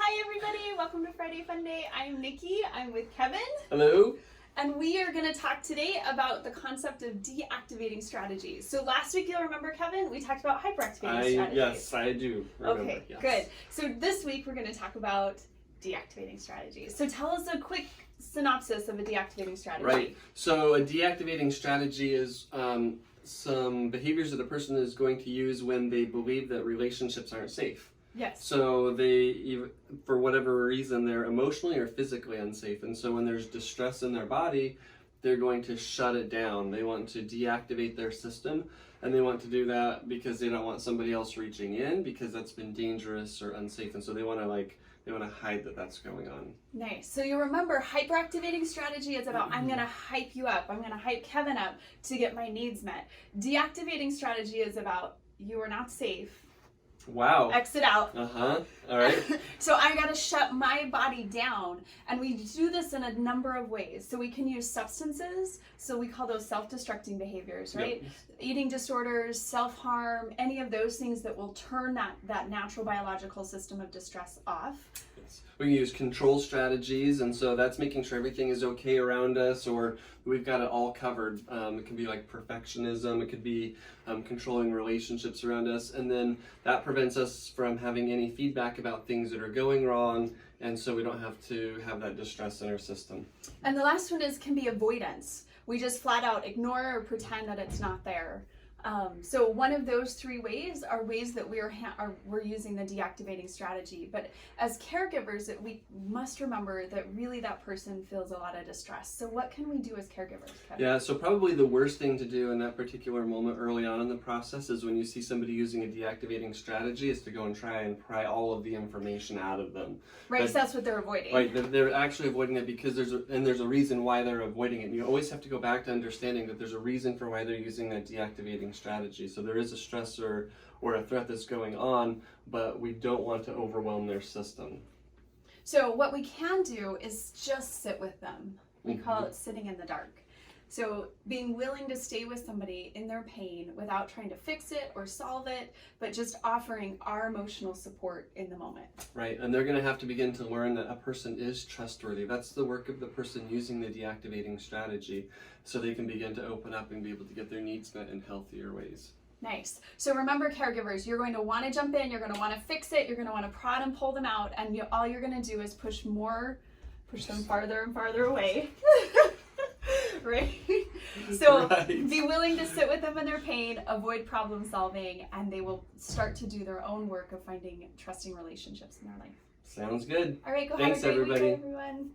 Hi everybody, welcome to Friday Fun Day. I'm Nikki, I'm with Kevin. Hello. And we are going to talk today about the concept of deactivating strategies. So last week, you'll remember, Kevin, we talked about hyperactivating strategies. Yes, I do remember. Okay, yes. Good. So this week, we're going to talk about deactivating strategies. So tell us a quick synopsis of a deactivating strategy. Right. So a deactivating strategy is some behaviors that a person is going to use when they believe that relationships aren't safe. Yes. So they, for whatever reason, they're emotionally or physically unsafe. And so when there's distress in their body, they're going to shut it down. They want to deactivate their system, and they want to do that because they don't want somebody else reaching in because that's been dangerous or unsafe. And so they want to hide that that's going on. Nice. So you remember, hyperactivating strategy is about I'm going to hype you up. I'm going to hype Kevin up to get my needs met. Deactivating strategy is about you are not safe. Wow. Exit out. All right. So I got to shut my body down. And we do this in a number of ways. So we can use substances. So we call those self-destructing behaviors, right? Yep. Eating disorders, self-harm, any of those things that will turn that natural biological system of distress off. Yes. We can use control strategies, and so that's making sure everything is okay around us, or we've got it all covered. It can be like perfectionism, it could be controlling relationships around us, and then that prevents us from having any feedback about things that are going wrong, and so we don't have to have that distress in our system. And the last one can be avoidance. We just flat out ignore or pretend that it's not there. So one of those three ways are ways that we're using the deactivating strategy. But as caregivers, we must remember that really that person feels a lot of distress. So what can we do as caregivers, Kevin? Yeah, so probably the worst thing to do in that particular moment early on in the process is when you see somebody using a deactivating strategy is to go and try and pry all of the information out of them. Right, so that's what they're avoiding. Right, they're actually avoiding it because there's a reason why they're avoiding it. And you always have to go back to understanding that there's a reason for why they're using that deactivating strategy. So there is a stressor or a threat that's going on, but we don't want to overwhelm their system. So what we can do is just sit with them. We call it sitting in the dark. So being willing to stay with somebody in their pain without trying to fix it or solve it, but just offering our emotional support in the moment. Right, and they're going to have to begin to learn that a person is trustworthy. That's the work of the person using the deactivating strategy, so they can begin to open up and be able to get their needs met in healthier ways. Nice. So remember, caregivers, you're going to want to jump in, you're going to want to fix it, you're going to want to prod and pull them out, and all you're going to do is push them farther and farther away. Right? So Be willing to sit with them in their pain, avoid problem solving, and they will start to do their own work of finding trusting relationships in their life. Sounds good. All right, go Thanks, have a great everybody. week, everyone.